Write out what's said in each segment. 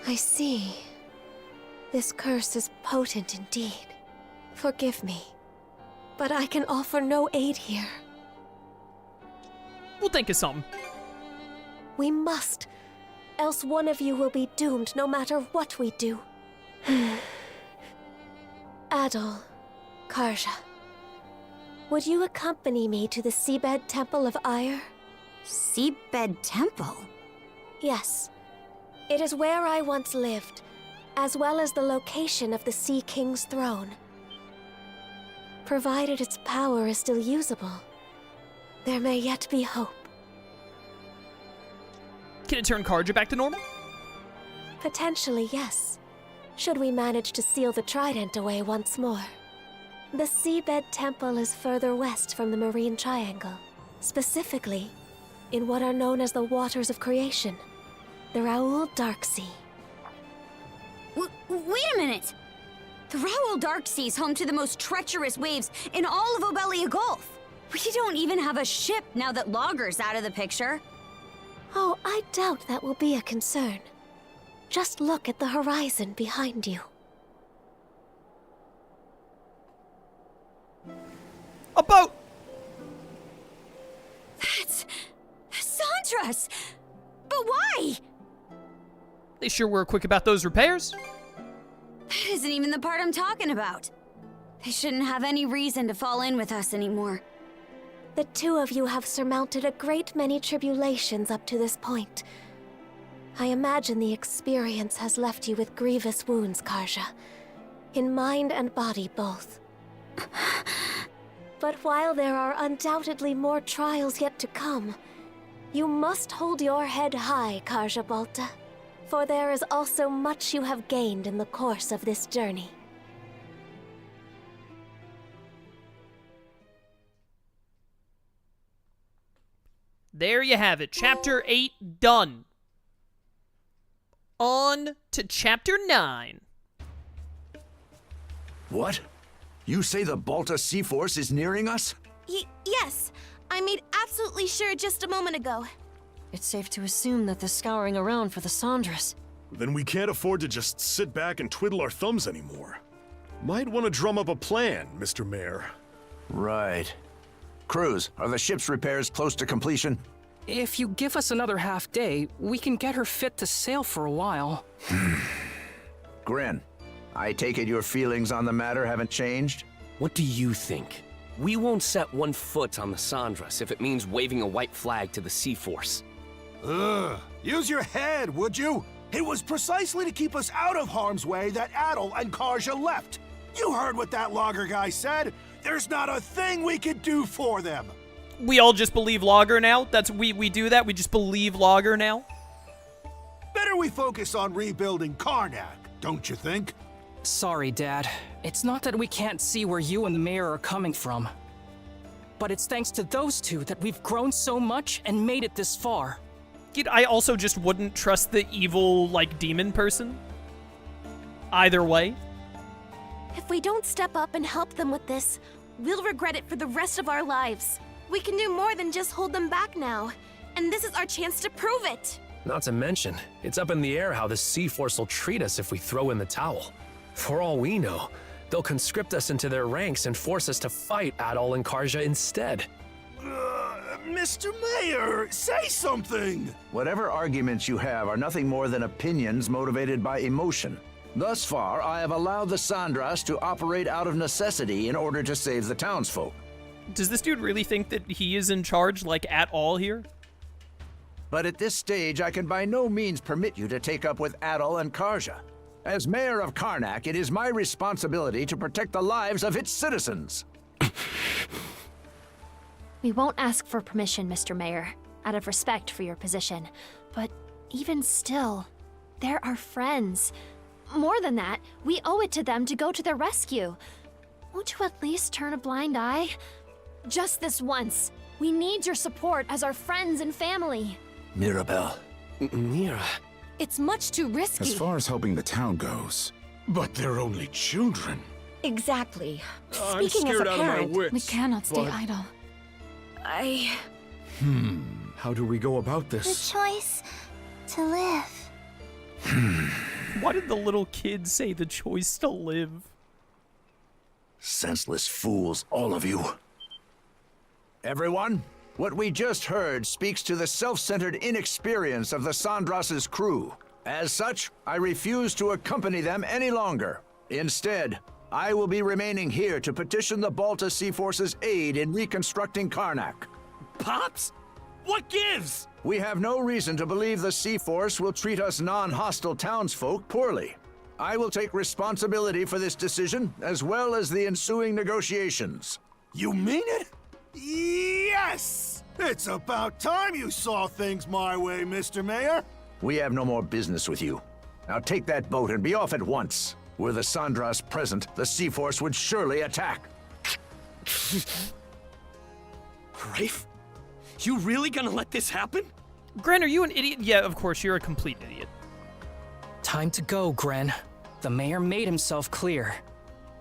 I see. This curse is potent indeed. Forgive me, but I can offer no aid here. We'll think of something. We must, else one of you will be doomed no matter what we do. Adol, Karja, would you accompany me to the Seabed Temple of Ire? Seabed Temple? Yes. It is where I once lived, as well as the location of the Sea King's throne. Provided its power is still usable, there may yet be hope. Can it turn Karja back to normal? Potentially, yes. Should we manage to seal the trident away once more. The Seabed Temple is further west from the Marine Triangle, specifically in what are known as the Waters of Creation, the Raoul Darksea. Wait a minute! The Raoul Darksea is home to the most treacherous waves in all of Obelia Gulf. We don't even have a ship now that Logger's out of the picture. Oh, I doubt that will be a concern. Just look at the horizon behind you. A boat! That's Sandra's! But why? They sure were quick about those repairs. That isn't even the part I'm talking about. They shouldn't have any reason to fall in with us anymore. The two of you have surmounted a great many tribulations up to this point. I imagine the experience has left you with grievous wounds, Karja. In mind and body both. But while there are undoubtedly more trials yet to come, you must hold your head high, Karja Balta. For there is also much you have gained in the course of this journey. There you have it. Chapter 8 done. On to Chapter 9. What? You say the Balta Sea Force is nearing us? Yes. I made absolutely sure just a moment ago. It's safe to assume that they're scouring around for the Sandras. Then we can't afford to just sit back and twiddle our thumbs anymore. Might want to drum up a plan, Mr. Mayor. Right. Cruz, are the ship's repairs close to completion? If you give us another half day, we can get her fit to sail for a while. Grin, I take it your feelings on the matter haven't changed? What do you think? We won't set one foot on the Sandras if it means waving a white flag to the Sea Force. Use your head, would you? It was precisely to keep us out of harm's way that Adol and Karja left. You heard what that logger guy said. There's not a thing we could do for them. We all just believe Logger now? We do that? We just believe Logger now? Better we focus on rebuilding Karnak, don't you think? Sorry, Dad. It's not that we can't see where you and the mayor are coming from. But it's thanks to those two that we've grown so much and made it this far. I also just wouldn't trust the evil, demon person. Either way. If we don't step up and help them with this, we'll regret it for the rest of our lives. We can do more than just hold them back now, and this is our chance to prove it. Not to mention, it's up in the air how the Sea Force will treat us if we throw in the towel. For all we know, they'll conscript us into their ranks and force us to fight Adol and Karja instead. Mr. Mayor, say something! Whatever arguments you have are nothing more than opinions motivated by emotion. Thus far, I have allowed the Sandras to operate out of necessity in order to save the townsfolk. Does this dude really think that he is in charge, at all here? But at this stage, I can by no means permit you to take up with Adol and Karja. As mayor of Karnak, it is my responsibility to protect the lives of its citizens. We won't ask for permission, Mr. Mayor, out of respect for your position. But even still, they're our friends. More than that, we owe it to them to go to their rescue. Won't you at least turn a blind eye? Just this once. We need your support as our friends and family. Mirabelle. Mira. It's much too risky. As far as helping the town goes. But they're only children. Exactly. I'm scared out of my wits. We cannot stay idle. How do we go about The this? choice to live. Why did the little kid say the choice to live? Senseless fools, all of you. Everyone, what we just heard speaks to the self-centered inexperience of the Sandras's crew. As such, I refuse to accompany them any longer. Instead, I will be remaining here to petition the Balta Sea Force's aid in reconstructing Karnak. Pops? What gives? We have no reason to believe the Sea Force will treat us non-hostile townsfolk poorly. I will take responsibility for this decision, as well as the ensuing negotiations. You mean it? Yes! It's about time you saw things my way, Mr. Mayor. We have no more business with you. Now take that boat and be off at once. Were the Sandras present, the Sea Force would surely attack. Rafe? You really gonna let this happen? Gren, are you an idiot? Yeah, of course, you're a complete idiot. Time to go, Gren. The mayor made himself clear.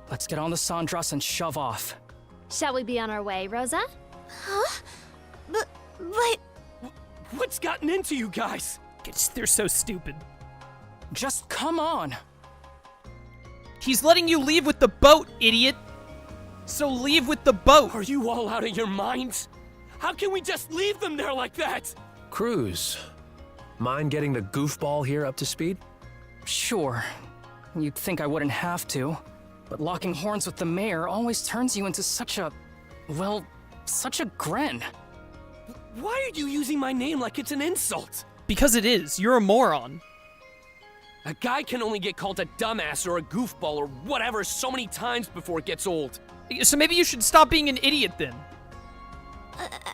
Let's get on the Sandras and shove off. Shall we be on our way, Rosa? Huh? But... What's gotten into you guys? They're so stupid. Just come on. He's letting you leave with the boat, idiot. So leave with the boat. Are you all out of your minds? How can we just leave them there like that? Cruz, mind getting the goofball here up to speed? Sure. You'd think I wouldn't have to. But locking horns with the mayor always turns you into such a... well, such a Gren. Why are you using my name like it's an insult? Because it is. You're a moron. A guy can only get called a dumbass or a goofball or whatever so many times before it gets old. So maybe you should stop being an idiot then.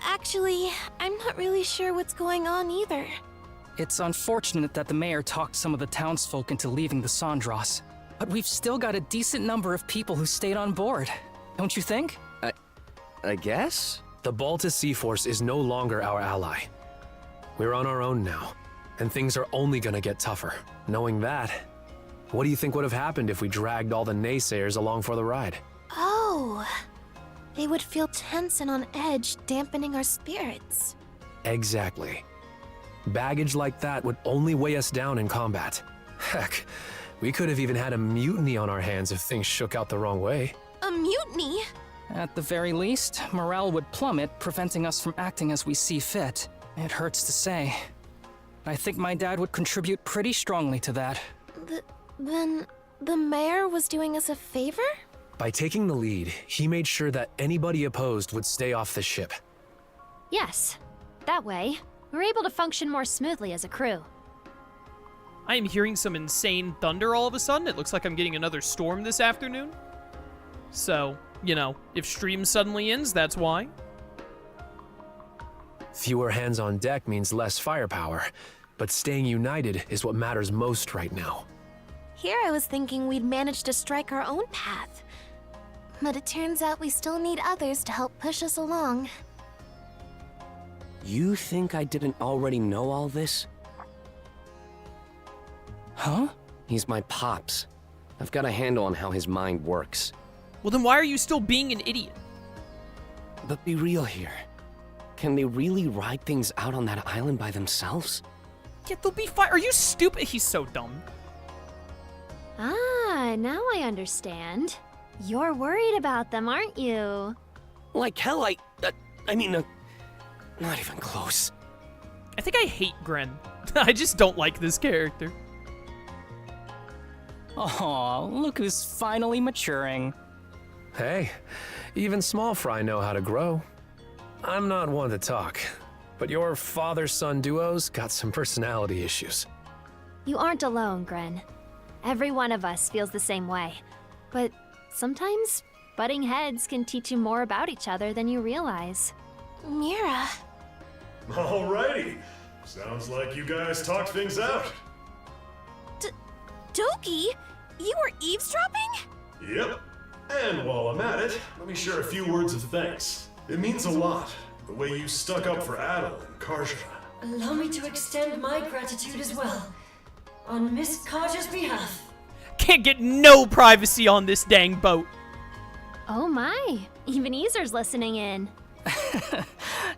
Actually, I'm not really sure what's going on either. It's unfortunate that the mayor talked some of the townsfolk into leaving the Sandras. But we've still got a decent number of people who stayed on board. Don't you think? I guess? The Balta Sea Force is no longer our ally. We're on our own now, and things are only gonna get tougher. Knowing that, what do you think would have happened if we dragged all the naysayers along for the ride? Oh. They would feel tense and on edge, dampening our spirits. Exactly. Baggage like that would only weigh us down in combat. Heck, we could have even had a mutiny on our hands if things shook out the wrong way. A mutiny? At the very least, morale would plummet, preventing us from acting as we see fit. It hurts to say. I think my dad would contribute pretty strongly to that. Then the mayor was doing us a favor? By taking the lead, he made sure that anybody opposed would stay off the ship. Yes. That way, we're able to function more smoothly as a crew. I am hearing some insane thunder all of a sudden. It looks like I'm getting another storm this afternoon. So, you know, if stream suddenly ends, that's why. Fewer hands on deck means less firepower, but staying united is what matters most right now. Here I was thinking we'd manage to strike our own path. But it turns out we still need others to help push us along. You think I didn't already know all this? Huh? He's my pops. I've got a handle on how his mind works. Well, then why are you still being an idiot? But be real here. Can they really ride things out on that island by themselves? Yeah, they'll be fine. Are you stupid? He's so dumb. Ah, now I understand. You're worried about them, aren't you? Like hell, I mean, not even close. I think I hate Gren. I just don't like this character. Aw, look who's finally maturing. Hey, even small fry know how to grow. I'm not one to talk, but your father-son duo's got some personality issues. You aren't alone, Gren. Every one of us feels the same way. But sometimes, butting heads can teach you more about each other than you realize. Mira. Alrighty. Sounds like you guys talked things out. Doki, you were eavesdropping? Yep. And while I'm at it, let me share a few words of thanks. It means a lot, the way you stuck up for Adol and Karja. Allow me to extend my gratitude as well, on Miss Karja's behalf. Can't get no privacy on this dang boat. Oh my, even Easer's listening in.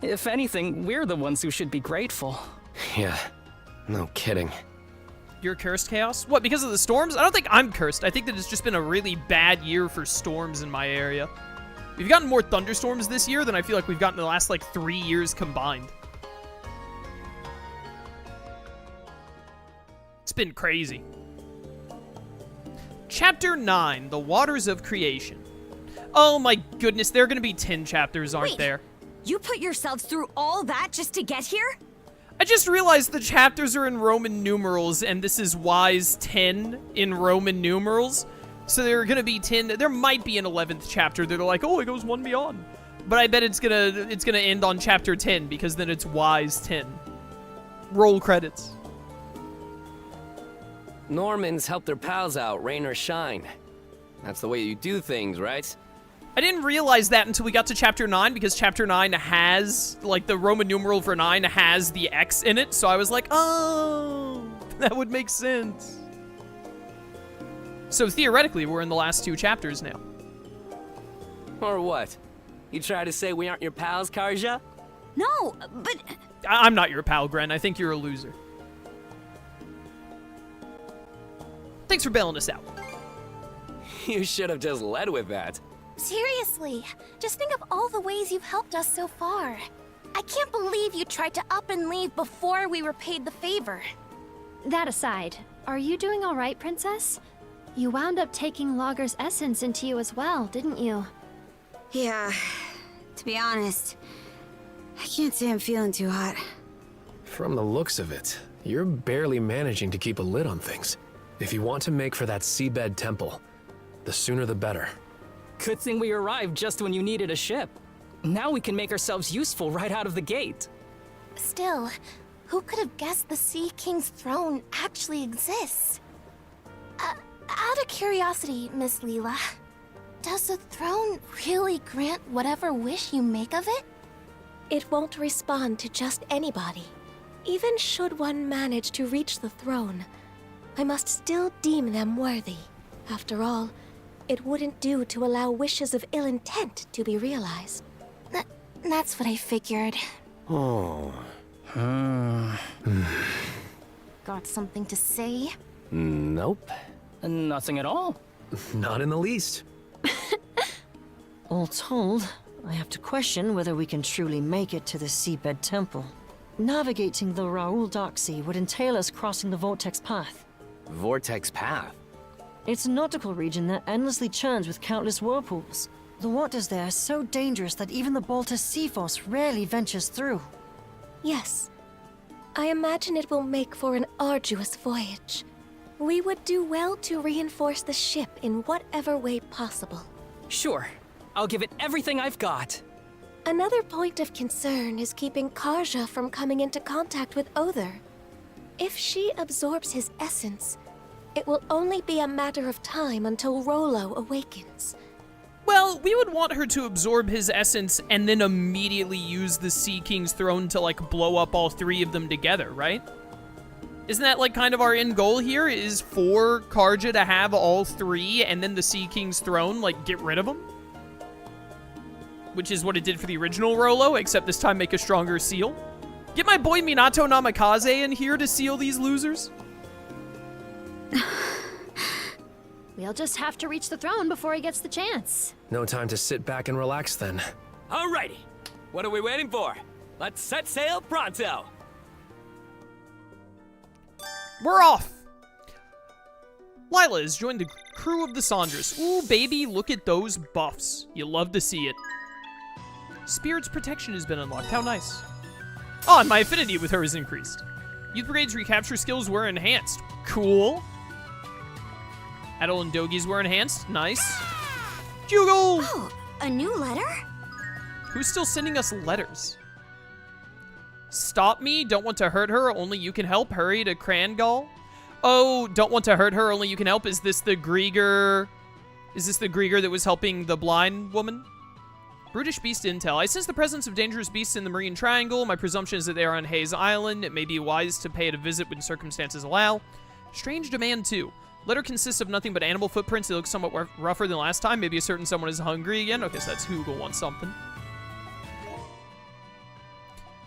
If anything, we're the ones who should be grateful. Yeah, no kidding. You're cursed, Chaos? What, because of the storms? I don't think I'm cursed. I think that it's just been a really bad year for storms in my area. We've gotten more thunderstorms this year than I feel like we've gotten in the last, like, 3 years combined. It's been crazy. Chapter 9, The Waters of Creation. Oh my goodness, there are going to be 10 chapters, aren't there? You put yourselves through all that just to get here? I just realized the chapters are in Roman numerals, and this is Wise 10 in Roman numerals. So there are going to be 10. There might be an 11th chapter that are like, oh, it goes one beyond. But I bet it's gonna end on chapter 10, because then it's Wise 10. Roll credits. Normans help their pals out, rain or shine. That's the way you do things, right? I didn't realize that until we got to chapter 9, because chapter 9 has, like, the Roman numeral for 9 has the X in it, so I was like, oh, that would make sense. So theoretically, we're in the last 2 chapters now. Or what? You try to say we aren't your pals, Karja? No, but... I'm not your pal, Gren. I think you're a loser. Thanks for bailing us out. You should have just led with that. Seriously, just think of all the ways you've helped us so far. I can't believe you tried to up and leave before we repaid the favor. That aside, are you doing all right, Princess? You wound up taking Lager's essence into you as well, didn't you? Yeah, to be honest, I can't say I'm feeling too hot. From the looks of it, you're barely managing to keep a lid on things. If you want to make for that seabed temple, the sooner the better. Good thing we arrived just when you needed a ship. Now we can make ourselves useful right out of the gate. Still, who could have guessed the Sea King's throne actually exists? Out of curiosity, Miss Lila, does the throne really grant whatever wish you make of it? It won't respond to just anybody. Even should one manage to reach the throne, I must still deem them worthy. After all, it wouldn't do to allow wishes of ill intent to be realized. That's what I figured. Oh. Got something to say? Nope. Nothing at all. Not in the least. All told, I have to question whether we can truly make it to the Seabed Temple. Navigating the Raoul Dark Sea would entail us crossing the Vortex Path. Vortex Path? It's a nautical region that endlessly churns with countless whirlpools. The waters there are so dangerous that even the Balta sea force rarely ventures through. Yes. I imagine it will make for an arduous voyage. We would do well to reinforce the ship in whatever way possible. Sure. I'll give it everything I've got. Another point of concern is keeping Karja from coming into contact with Other. If she absorbs his essence, it will only be a matter of time until Rollo awakens. Well, we would want her to absorb his essence and then immediately use the Sea King's throne to, like, blow up all 3 of them together, right? Isn't that, like, kind of our end goal here, is for Karja to have all 3 and then the Sea King's throne, like, get rid of them? Which is what it did for the original Rollo, except this time make a stronger seal. Get my boy Minato Namikaze in here to seal these losers. We'll just have to reach the throne before he gets the chance. No time to sit back and relax then. Alrighty. What are we waiting for? Let's set sail pronto. We're off. Lila has joined the crew of the Sandras. Ooh, baby, look at those buffs. You love to see it. Spirit's protection has been unlocked. How nice. Oh, and my affinity with her is increased. Youth Brigade's recapture skills were enhanced. Cool. Adol and Dogi's were enhanced. Nice. Jugal! Oh, a new letter? Who's still sending us letters? Stop me. Don't want to hurt her. Only you can help. Hurry to Krangal. Oh, don't want to hurt her. Only you can help. Is this the Griegr? Is this the Griegr that was helping the blind woman? Brutish beast intel. I sense the presence of dangerous beasts in the Marine Triangle. My presumption is that they are on Hayes Island. It may be wise to pay it a visit when circumstances allow. Strange demand, too. Letter consists of nothing but animal footprints. They look somewhat rougher than last time. Maybe a certain someone is hungry again. Okay, so that's Hoogle wants something.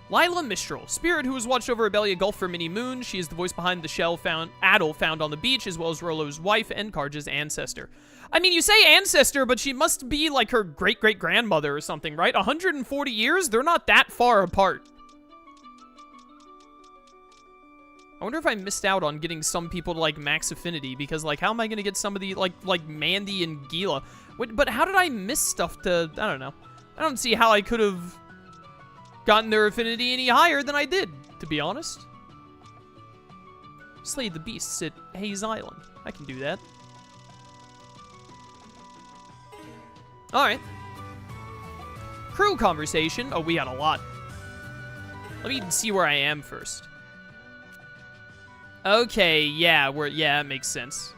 Lila Mistral, spirit who has watched over Abelia Gulf for many moons. She is the voice behind the shell Adol found on the beach, as well as Rollo's wife and Karja's ancestor. I mean, you say ancestor, but she must be like her great-great-grandmother or something, right? 140 years? They're not that far apart. I wonder if I missed out on getting some people to, like, max affinity, because, like, how am I going to get somebody like Mandy and Gila? But how did I miss stuff to, I don't know. I don't see how I could have gotten their affinity any higher than I did, to be honest. Slay the beasts at Hayes Island. I can do that. Alright. Crew conversation. Oh, we had a lot. Let me see where I am first. Okay, yeah, it makes sense.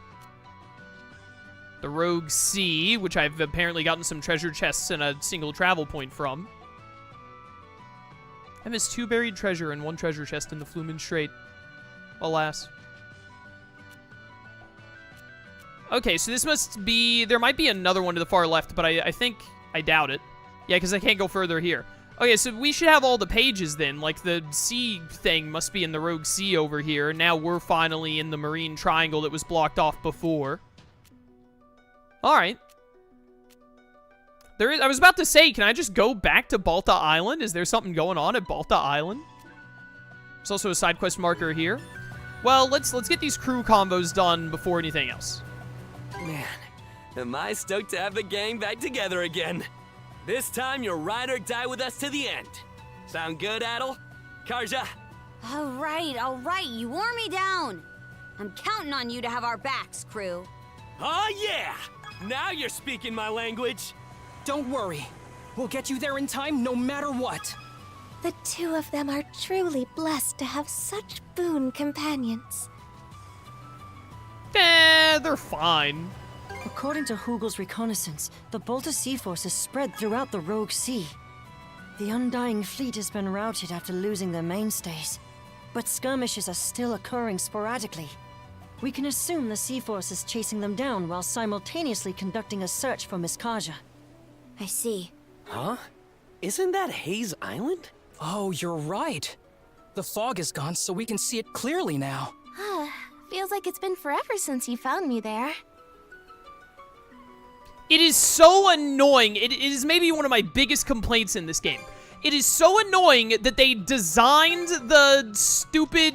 The Rogue Sea, which I've apparently gotten some treasure chests and a single travel point from. I missed 2 buried treasure and 1 treasure chest in the Flumen Strait. Alas. Okay, so this must be... There might be another one to the far left, but I think... I doubt it. Yeah, because I can't go further here. Okay, so we should have all the pages then. Like, the sea thing must be in the Rogue Sea over here. Now we're finally in the Marine Triangle that was blocked off before. Alright. I was about to say, can I just go back to Balta Island? Is there something going on at Balta Island? There's also a side quest marker here. Well, let's get these crew combos done before anything else. Man, am I stoked to have the gang back together again. This time, you'll ride or die with us to the end. Sound good, Adol? Karja? All right, you wore me down. I'm counting on you to have our backs, crew. Oh, yeah! Now you're speaking my language. Don't worry. We'll get you there in time no matter what. The 2 of them are truly blessed to have such boon companions. They're fine. According to Hugel's reconnaissance, the Balta Sea Force is spread throughout the Rogue Sea. The Undying Fleet has been routed after losing their mainstays, but skirmishes are still occurring sporadically. We can assume the Sea Force is chasing them down while simultaneously conducting a search for Miss Karja. I see. Huh? Isn't that Hayes Island? Oh, you're right. The fog is gone, so we can see it clearly now. Feels like it's been forever since you found me there. It is so annoying. It is maybe one of my biggest complaints in this game. It is so annoying that they designed the stupid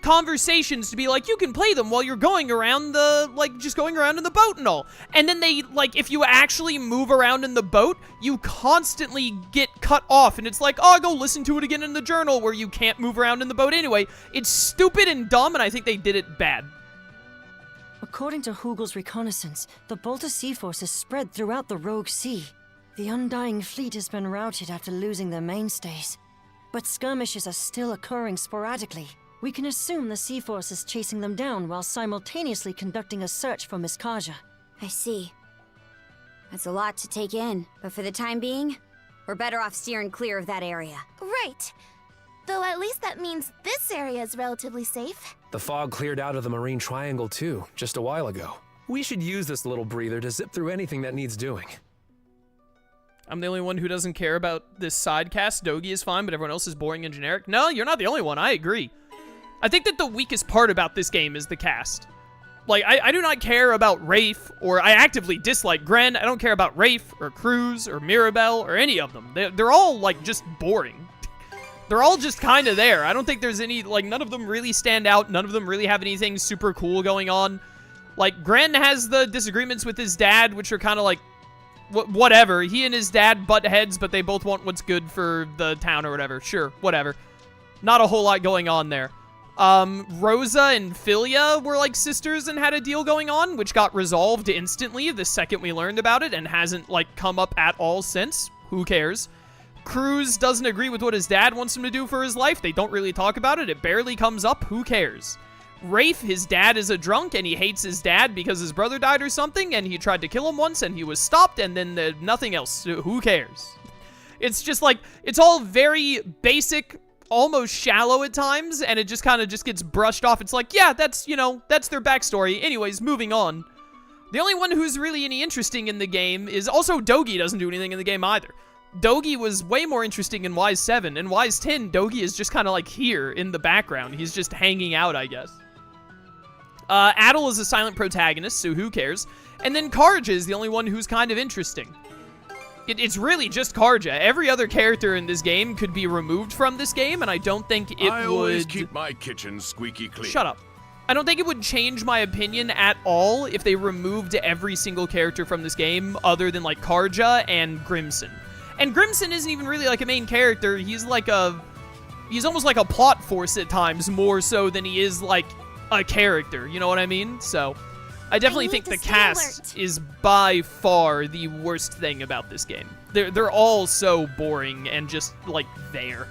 conversations to be like, you can play them while you're going around the, like, just going around in the boat and all. And then they, like, if you actually move around in the boat, you constantly get cut off. And it's like, oh, go listen to it again in the journal where you can't move around in the boat anyway. It's stupid and dumb, and I think they did it bad. According to Hugel's reconnaissance, the Balta Sea Force is spread throughout the Rogue Sea. The Undying Fleet has been routed after losing their mainstays, but skirmishes are still occurring sporadically. We can assume the Sea Force is chasing them down while simultaneously conducting a search for Miss Karja. I see. That's a lot to take in, but for the time being, we're better off steering clear of that area. Right. Though at least that means this area is relatively safe. The fog cleared out of the Marine Triangle too, just a while ago. We should use this little breather to zip through anything that needs doing. I'm the only one who doesn't care about this side cast. Dogi is fine, but everyone else is boring and generic. No, you're not the only one. I agree. I think that the weakest part about this game is the cast. Like, I do not care about Rafe, or I actively dislike Gren. I don't care about Rafe, or Cruz, or Mirabelle, or any of them. They're all, like, just boring. They're all just kind of there. I don't think there's any, like, none of them really stand out. None of them really have anything super cool going on. Like, Gren has the disagreements with his dad, which are kind of like, whatever. He and his dad butt heads, but they both want what's good for the town or whatever. Sure, whatever. Not a whole lot going on there. Rosa and Philia were like sisters and had a deal going on, which got resolved instantly the second we learned about it and hasn't, like, come up at all since. Who cares? Cruz doesn't agree with what his dad wants him to do for his life. They don't really talk about it. It barely comes up. Who cares? Rafe, his dad is a drunk, and he hates his dad because his brother died or something, and he tried to kill him once, and he was stopped, and then nothing else. Who cares? It's just like, it's all very basic, almost shallow at times, and it just kind of just gets brushed off. It's like, yeah, that's, you know, that's their backstory. Anyways, moving on. The only one who's really any interesting in the game is, also Dogi doesn't do anything in the game either. Dogi was way more interesting in Wise 7. In Wise 10, Dogi is just kind of like here in the background. He's just hanging out, I guess. Adol is a silent protagonist, so who cares? And then Karja is the only one who's kind of interesting. It's really just Karja. Every other character in this game could be removed from this game, and I don't think it would... I always keep my kitchen squeaky clean. Shut up. I don't think it would change my opinion at all if they removed every single character from this game other than, like, Karja and Grimson. And Grimson isn't even really, like, a main character. He's almost like a plot force at times, more so than he is, like, a character. You know what I mean? So... I definitely think the cast is by far the worst thing about this game. They're all so boring and just, like, there.